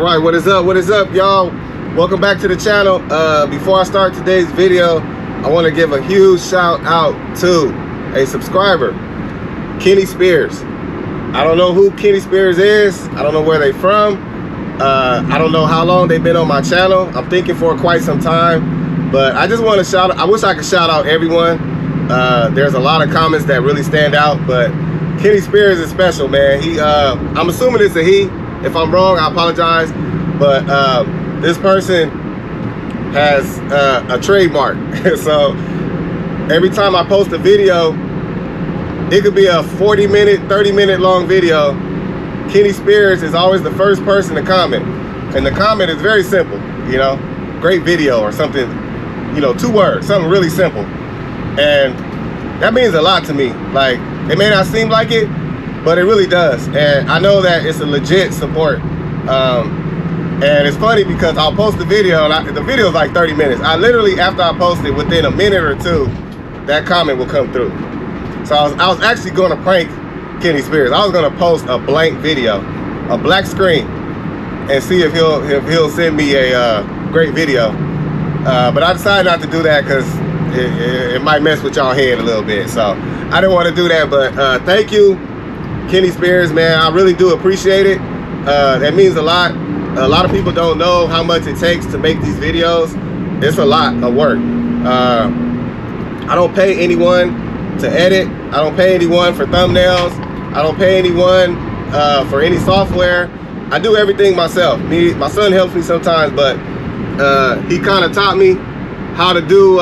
right, what is up, y'all? Welcome back to the channel. Before I start today's video, I want to give a huge shout out to a subscriber, Kenny Spears. I don't know who Kenny Spears is. I don't know where they from. I don't know how long they've been on my channel. I'm thinking for quite some time, but I just want to shout out. I wish I could shout out everyone. There's a lot of comments that really stand out, but Kenny Spears is special, man. I'm assuming it's a he. If I'm wrong, I apologize. But this person has a trademark. So every time I post a video, it could be a 40-minute, 30-minute long video. Kenny Spears is always the first person to comment. And the comment is very simple, you know, great video or something, you know, 2 words, something really simple. And that means a lot to me. Like, it may not seem like it, but it really does. And I know that it's a legit support. And it's funny because I'll post the video, and the video is like 30 minutes. I literally, after I post it, within a minute or two, that comment will come through. So I was actually going to prank Kenny Spears. I was going to post a blank video, a black screen, and see if he'll send me a great video. But I decided not to do that because it might mess with y'all head a little bit. So I didn't want to do that. But thank you, Kenny Spears, man. I really do appreciate it. That means a lot. A lot of people don't know how much it takes to make these videos. It's a lot of work. I don't pay anyone to edit. I don't pay anyone for thumbnails. I don't pay anyone for any software. I do everything myself. My son helps me sometimes, but he kind of taught me how to do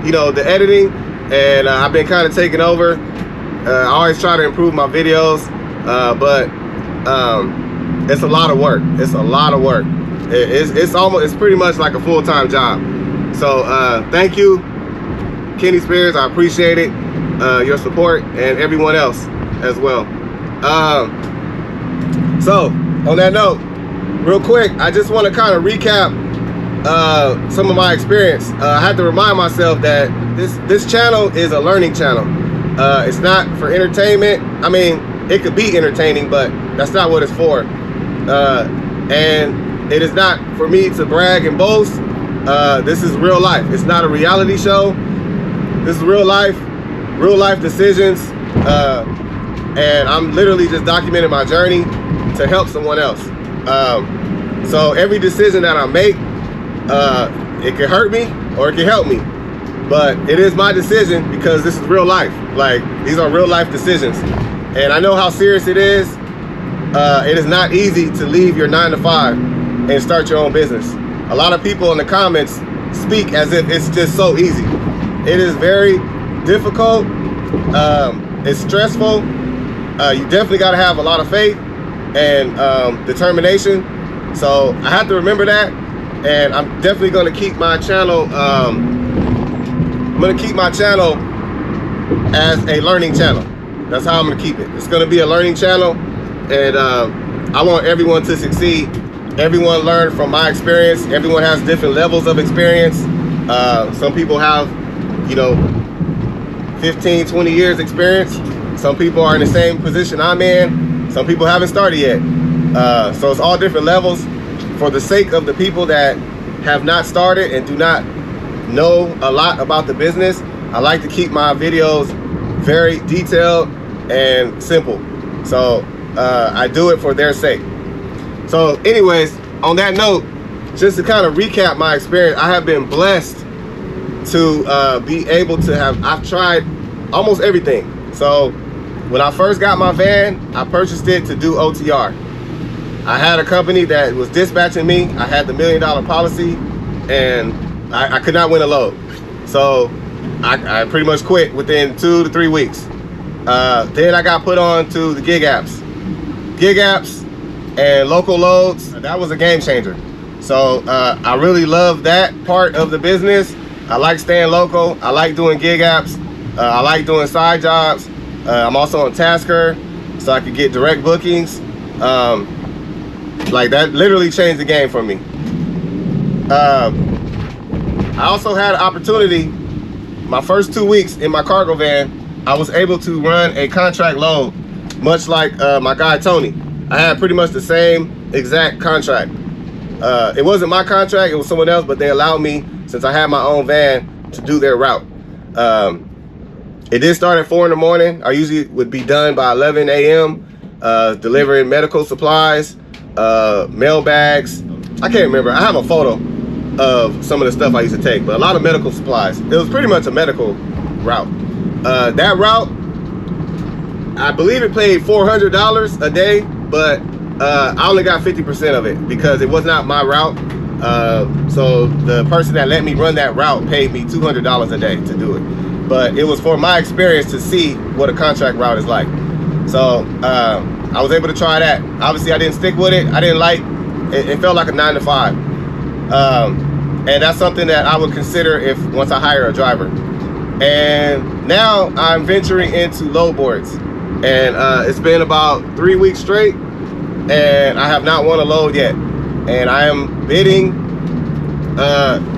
you know, the editing, and I've been kind of taking over. I always try to improve my videos, but it's a lot of work. It's a lot of work. It's pretty much like a full-time job. So thank you, Kenny Spears. I appreciate it, your support, and everyone else as well. So on that note, real quick, I just want to kind of recap some of my experience. I had to remind myself that this channel is a learning channel. It's not for entertainment. I mean, it could be entertaining, but that's not what it's for. And it is not for me to brag and boast. This is real life. It's not a reality show. This is real life decisions. And I'm literally just documenting my journey to help someone else. So every decision that I make, it can hurt me or it can help me. But it is my decision because this is real life. Like, these are real life decisions. And I know how serious it is. It is not easy to leave your 9-to-5 and start your own business. A lot of people in the comments speak as if it's just so easy. It is very difficult. It's stressful. You definitely got to have a lot of faith and determination. So I have to remember that, and I'm definitely going to keep my channel. I'm going to keep my channel as a learning channel. That's how I'm going to keep it. It's going to be a learning channel, and I want everyone to succeed. Everyone learn from my experience. Everyone has different levels of experience. Some people have, you know, 15, 20 years experience. Some people are in the same position I'm in. Some people haven't started yet. So it's all different levels. For the sake of the people that have not started and do not know a lot about the business, I like to keep my videos very detailed and simple. So I do it for their sake. So anyways, on that note, just to kind of recap my experience, I have been blessed to be able to I've tried almost everything. So when I first got my van, I purchased it to do OTR. I had a company that was dispatching me. I had the $1 million policy, and I could not win a load. So I pretty much quit within 2 to 3 weeks. Then I got put on to the gig apps. Gig apps and local loads, that was a game changer. So I really love that part of the business. I like staying local. I like doing gig apps. I like doing side jobs. I'm also on Tasker, so I could get direct bookings. Like, that literally changed the game for me. I also had an opportunity, my first 2 weeks in my cargo van, I was able to run a contract load, much like my guy Tony. I had pretty much the same exact contract. It wasn't my contract, it was someone else, but they allowed me, since I had my own van, to do their route. It did start at 4 in the morning. I usually would be done by 11 a.m. Delivering medical supplies, mail bags. I can't remember. I have a photo of some of the stuff I used to take, but a lot of medical supplies. It was pretty much a medical route. That route, I believe it paid $400 a day, but I only got 50% of it because it was not my route. So the person that let me run that route paid me $200 a day to do it. But it was for my experience to see what a contract route is like. So I was able to try that. Obviously I didn't stick with it. I didn't like it. It felt like a 9 to 5. And that's something that I would consider if once I hire a driver. And now I'm venturing into load boards. And it's been about 3 weeks straight, and I have not won a load yet. And I am bidding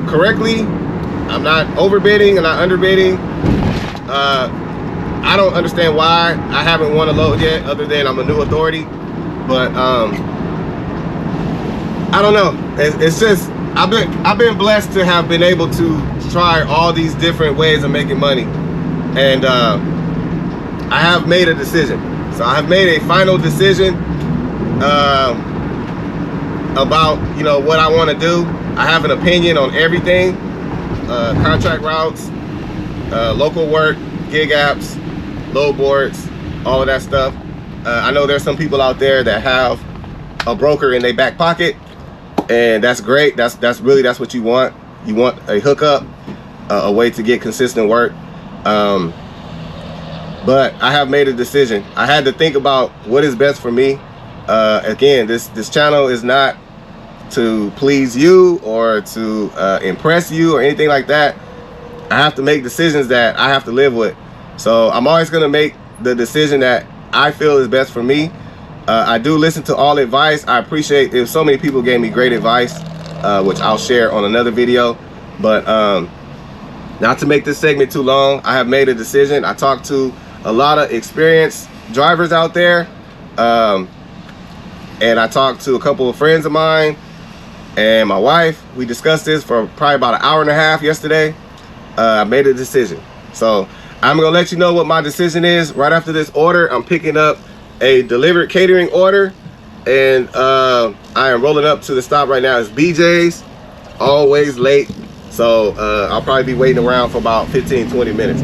correctly. I'm not overbidding and not underbidding. I don't understand why I haven't won a load yet, other than I'm a new authority. But I don't know. It's just I've been blessed to have been able to try all these different ways of making money, and I have made a decision. So I have made a final decision about what I want to do. I have an opinion on everything: contract routes, local work, gig apps, load boards, all of that stuff. I know there's some people out there that have a broker in their back pocket, and that's great. That's what you want. You want a hookup, a way to get consistent work. But I have made a decision. I had to think about what is best for me. Again, this channel is not to please you or to impress you or anything like that. I have to make decisions that I have to live with. So I'm always going to make the decision that I feel is best for me. I do listen to all advice. I appreciate if so many people gave me great advice, which I'll share on another video. But not to make this segment too long, I have made a decision. I talked to a lot of experienced drivers out there, and I talked to a couple of friends of mine and my wife. We discussed this for probably about an hour and a half yesterday. I made a decision. So I'm gonna let you know what my decision is right after this order. I'm picking up a delivered catering order, and I am rolling up to the stop right now. It's BJ's, always late. So I'll probably be waiting around for about 15-20 minutes.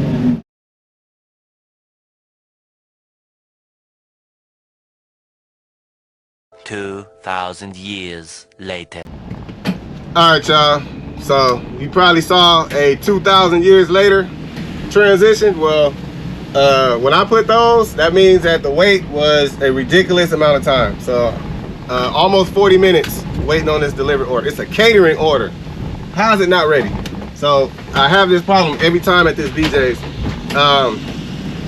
2,000 years later. All right, y'all. So you probably saw a 2,000 years later transition. Well, when I put those, that means that the wait was a ridiculous amount of time. So almost 40 minutes waiting on this delivery order. It's a catering order. How is it not ready? So I have this problem every time at this BJ's.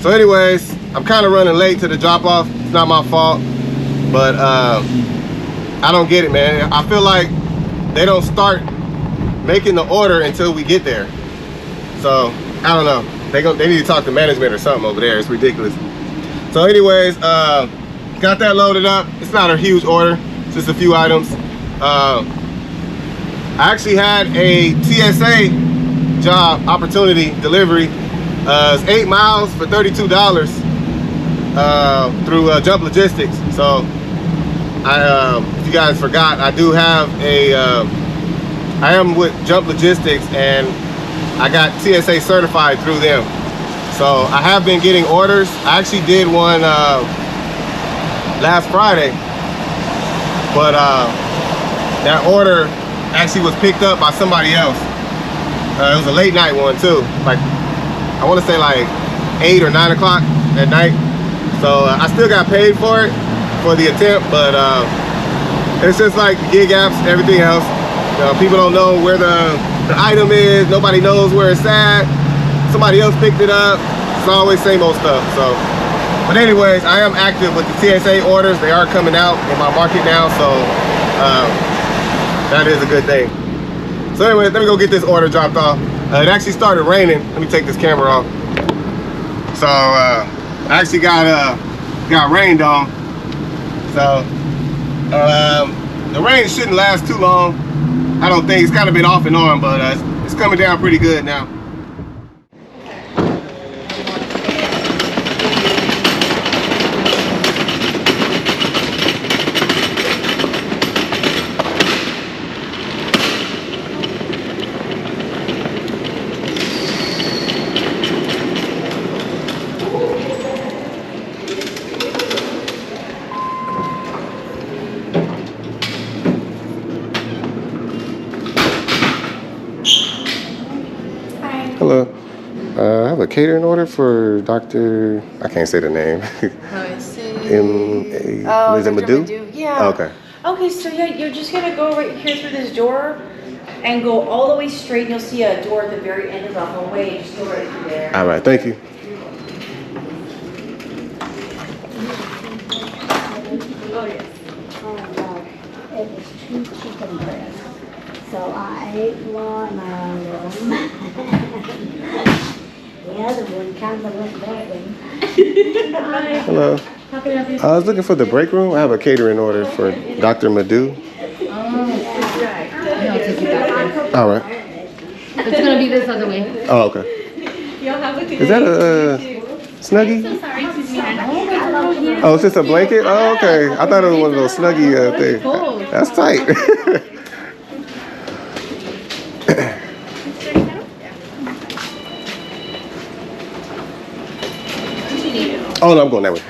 So anyways, I'm kind of running late to the drop off. It's not my fault, but I don't get it, man. I feel like they don't start making the order until we get there. So I don't know. They need to talk to management or something over there. It's ridiculous. So anyways, got that loaded up. It's not a huge order, it's just a few items. I actually had a TSA job opportunity delivery. It's 8 miles for $32 through Jump Logistics. So if you guys forgot, I do have I am with Jump Logistics, and I got TSA certified through them. So I have been getting orders. I actually did one last Friday, but that order actually was picked up by somebody else. It was a late night one too, like I want to say like 8 or 9 o'clock at night. So I still got paid for it, for the attempt, but it's just like gig apps, everything else. People don't know where the item is. Nobody knows where it's at. Somebody else picked it up. It's always same old stuff. So, but anyways, I am active with the TSA orders. They are coming out in my market now, so that is a good thing. So anyways, let me go get this order dropped off. It actually started raining. Let me take this camera off. So I actually got rained on. So The rain shouldn't last too long. I don't think. It's kind of been off and on, but it's coming down pretty good now. Hello. I have a catering order for Dr. I can't say the name. Is it Madu? Yeah. Oh, okay. Okay, so yeah, you're just gonna go right here through this door and go all the way straight, and you'll see a door at the very end of the hallway. Just go right through there. All right, thank you. Oh, yes. It was 2 chicken breasts. So I ate one of them. The other one kind of looked better. Hello. I was looking for the break room. I have a catering order for Dr. Madu. All right. It's gonna be this other way. Oh, okay. Is that a Snuggie? Oh, it's just a blanket? Oh, okay. I thought it was one of those Snuggie things. That's tight. Oh, no, I'm going that way.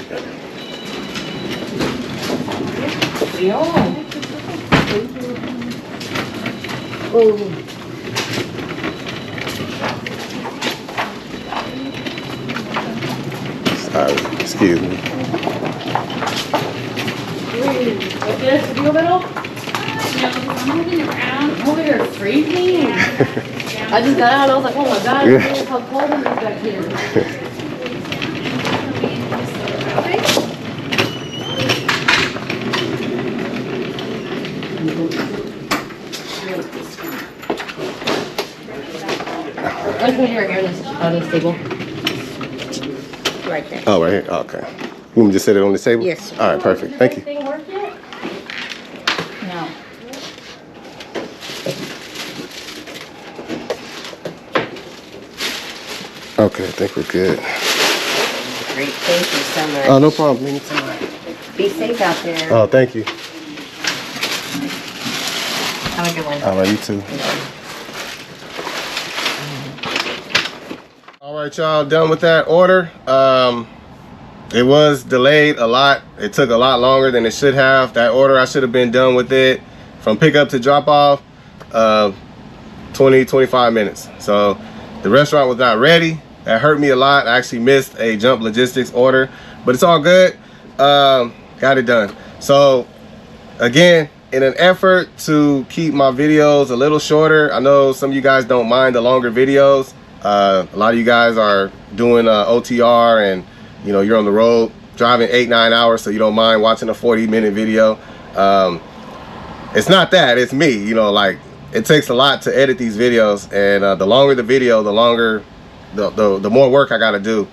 Sorry, excuse me. I'm over here freezing. I just got out and I was like, oh my god, it's how cold it is back here. I just put your hair on this table. Right there. Oh, right here. Oh, okay. You want me to just set it on the table? Yes. All right, perfect. Thank you. Thing work yet? No. Okay, I think we're good. Great. Thank you so much. Oh, no problem. Anytime. Be safe out there. Oh, thank you. Have a good one. All right, you too. All right, y'all, done with that order. It was delayed a lot. It took a lot longer than it should have. That order, I should have been done with it from pickup to drop off 20-25 minutes. So the restaurant was not ready. That hurt me a lot. I actually missed a Jump Logistics order, but it's all good. Got it done. So again, in an effort to keep my videos a little shorter, I know some of you guys don't mind the longer videos. A lot of you guys are doing OTR, and you know, you're on the road driving 8-9 hours, so you don't mind watching a 40-minute video. It's not that, it's me. You know, like, it takes a lot to edit these videos, and the longer the video, the longer the more work I gotta do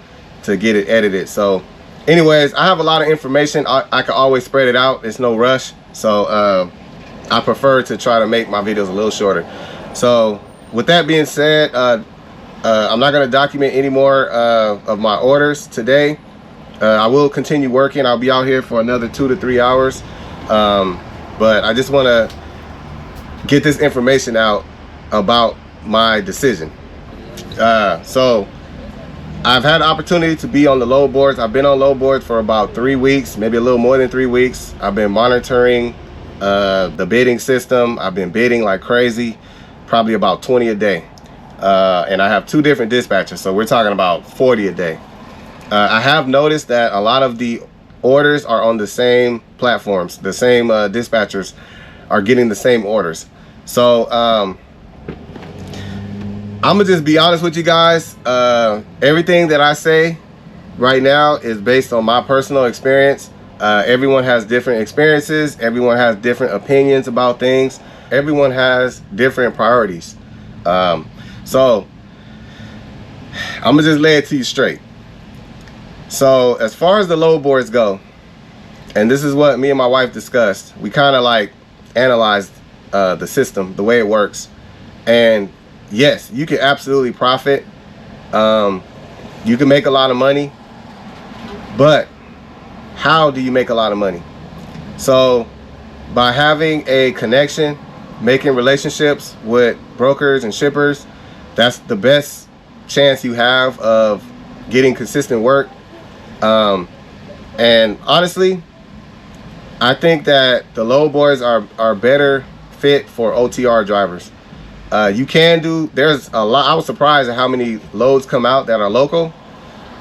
to get it edited. So anyways, I have a lot of information. I can always spread it out. It's no rush. So I prefer to try to make my videos a little shorter. So with that being said, I'm not going to document any more of my orders today. I will continue working. I'll be out here for another 2 to 3 hours. But I just want to get this information out about my decision. So I've had the opportunity to be on the load boards. I've been on load boards for about 3 weeks, maybe a little more than 3 weeks. I've been monitoring the bidding system. I've been bidding like crazy, probably about 20 a day. And I have 2 different dispatchers, so we're talking about 40 a day. I have noticed that a lot of the orders are on the same platforms. The same dispatchers are getting the same orders. So I'm gonna just be honest with you guys. Everything that I say right now is based on my personal experience. Everyone has different experiences. Everyone has different opinions about things. Everyone has different priorities. So I'm gonna just lay it to you straight. So as far as the load boards go, and this is what me and my wife discussed. We kind of like analyzed the system, the way it works. And yes, you can absolutely profit. You can make a lot of money, but how do you make a lot of money? So by having a connection, making relationships with brokers and shippers, that's the best chance you have of getting consistent work. And honestly, I think that the load boards are better fit for OTR drivers. You can do, there's a lot. I was surprised at how many loads come out that are local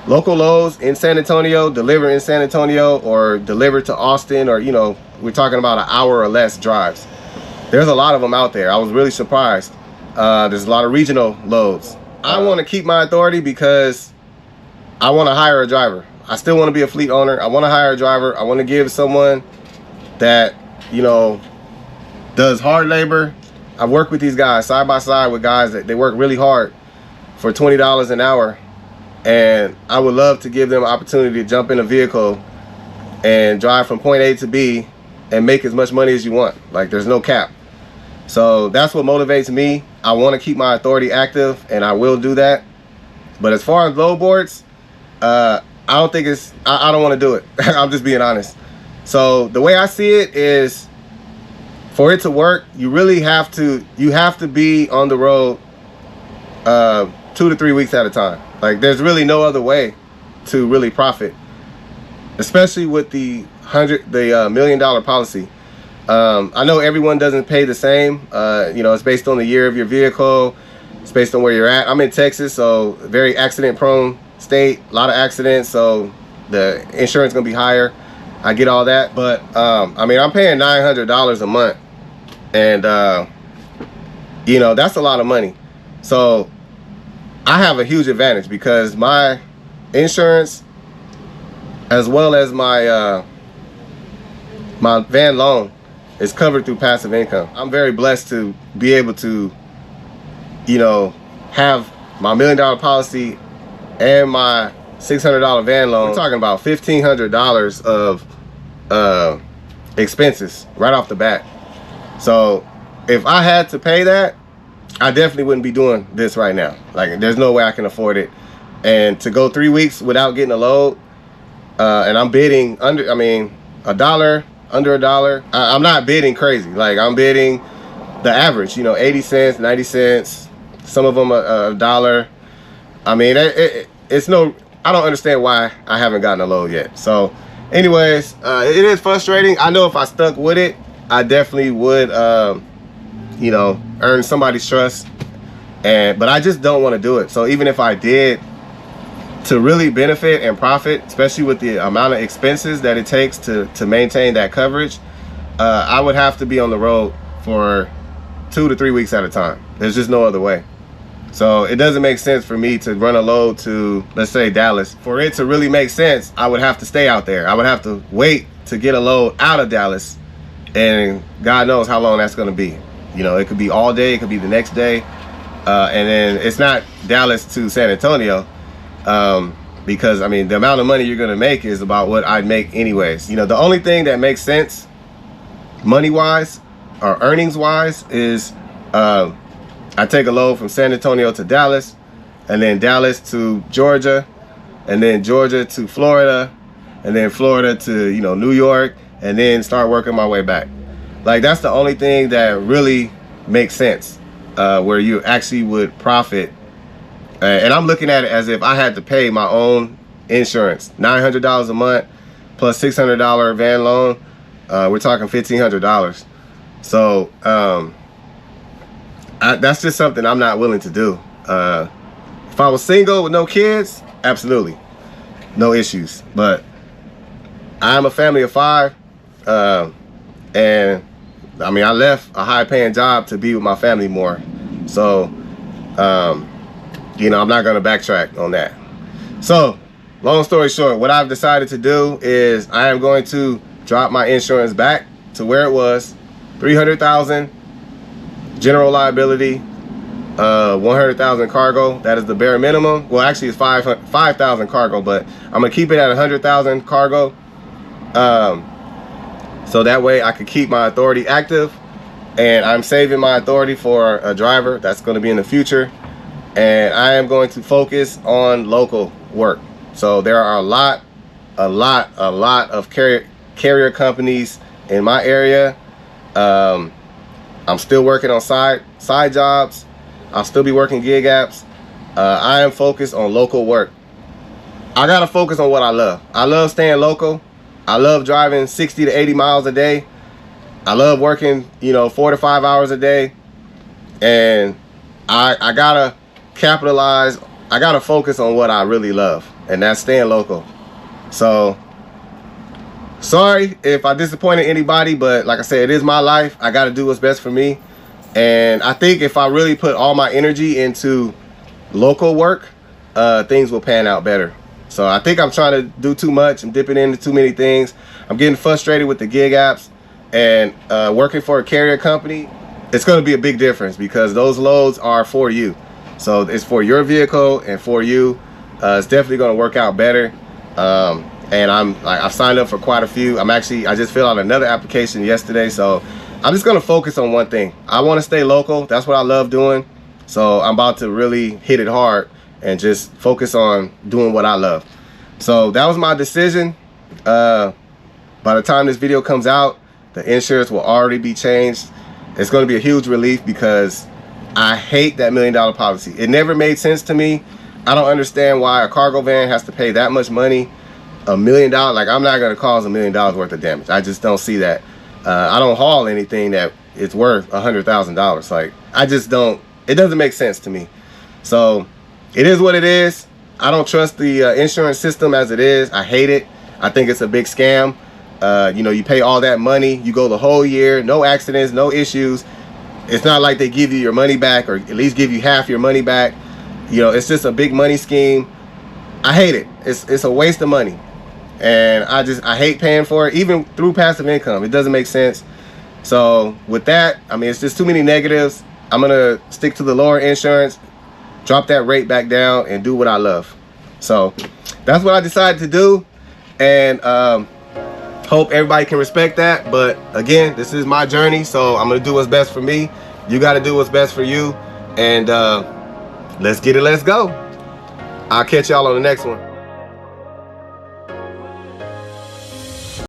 loads in San Antonio, deliver in San Antonio, or deliver to Austin, or, you know, we're talking about an hour or less drives. There's a lot of them out there. I was really surprised. There's a lot of regional loads. I want to keep my authority because I want to hire a driver. I still want to be a fleet owner. I want to hire a driver. I want to give someone that, you know, does hard labor. I work with these guys side by side with guys that they work really hard for $20 an hour. And I would love to give them an opportunity to jump in a vehicle and drive from point A to B and make as much money as you want. Like, there's no cap. So that's what motivates me. I want to keep my authority active, and I will do that. But as far as load boards, I don't think it's, I don't want to do it. I'm just being honest. So the way I see it is, for it to work, you really have to, be on the road 2 to 3 weeks at a time. Like, there's really no other way to really profit, especially with the $1 million policy. I know everyone doesn't pay the same. You know, it's based on the year of your vehicle. It's based on where you're at. I'm in Texas, so very accident prone state, a lot of accidents, so the insurance gonna be higher. I get all that, but I mean, I'm paying $900 a month, and you know, that's a lot of money. So I have a huge advantage because my insurance, as well as my my van loan, is covered through passive income. I'm very blessed to be able to, you know, have my $1 million policy and my $600 van loan. We're talking about $1,500 of expenses right off the bat. So if I had to pay that, I definitely wouldn't be doing this right now. Like, there's no way I can afford it. And to go 3 weeks without getting a load, and I'm bidding under, I mean, $1, under $1. I'm not bidding crazy. Like, I'm bidding the average, you know, 80 cents, 90 cents, some of them $1. I mean, it's no, I don't understand why I haven't gotten a load yet. So anyways, it is frustrating. I know if I stuck with it, I definitely would, you know, earn somebody's trust. But I just don't want to do it. So even if I did, to really benefit and profit, especially with the amount of expenses that it takes to maintain that coverage, I would have to be on the road for 2 to 3 weeks at a time. There's just no other way. So it doesn't make sense for me to run a load to, let's say, Dallas. For it to really make sense, I would have to stay out there. I would have to wait to get a load out of Dallas, and God knows how long that's going to be. You know, it could be all day, it could be the next day, and then it's not Dallas to San Antonio, because I mean, the amount of money you're going to make is about what I'd make anyways. You know, the only thing that makes sense money-wise or earnings-wise is I take a load from San Antonio to Dallas, and then Dallas to Georgia, and then Georgia to Florida, and then Florida to, you know, New York, and then start working my way back. Like, that's the only thing that really makes sense, where you actually would profit. And I'm looking at it as if I had to pay my own insurance, $900 a month plus $600 van loan. We're talking $1,500. So that's just something I'm not willing to do. If I was single with no kids, absolutely, no issues. But I'm a family of 5, and I mean, I left a high-paying job to be with my family more. So you know, I'm not going to backtrack on that. So long story short, what I've decided to do is I am going to drop my insurance back to where it was, $300,000 general liability, $100,000 cargo. That is the bare minimum. Well, actually it's $5,000 cargo, but I'm gonna keep it at $100,000 cargo. so that way I can keep my authority active, and I'm saving my authority for a driver that's going to be in the future. And I am going to focus on local work. So there are a lot of carrier companies in my area. I'm still working on side jobs. I'll still be working gig apps. I am focused on local work. I gotta focus on what I love. I love staying local. I love driving 60 to 80 miles a day. I love working, 4 to 5 hours a day. And I gotta capitalize. I gotta focus on what I really love, and that's staying local. So sorry if I disappointed anybody, but like I said, it is my life. I gotta do what's best for me. And I think if I really put all my energy into local work, things will pan out better. So I think I'm trying to do too much. I'm dipping into too many things. I'm getting frustrated with the gig apps, and working for a carrier company, it's going to be a big difference because those loads are for you. So it's for your vehicle and for you. It's definitely going to work out better. And I've signed up for quite a few. I just filled out another application yesterday. So I'm just going to focus on one thing. I want to stay local. That's what I love doing. So I'm about to really hit it hard and just focus on doing what I love. So that was my decision. By the time this video comes out, the insurance will already be changed. It's going to be a huge relief because I hate that $1 million policy. It never made sense to me. I don't understand why a cargo van has to pay that much money. $1 million, like I'm not going to cause $1 million worth of damage. I just don't see that. I don't haul anything that it's worth $100,000. Like I just don't, it doesn't make sense to me. So it is what it is. I don't trust the insurance system as it is. I hate it. I think it's a big scam. You pay all that money, you go the whole year, no accidents, no issues. It's not like they give you your money back, or at least give you half your money back. It's just a big money scheme. I hate it. It's a waste of money. And I hate paying for it, even through passive income. It doesn't make sense. So with that, it's just too many negatives. I'm gonna stick to the lower insurance, drop that rate back down, and do what I love. So that's what I decided to do, and hope everybody can respect that. But again, this is my journey, so I'm gonna do what's best for me. You got to do what's best for you, and let's get it, let's go. I'll catch y'all on the next one.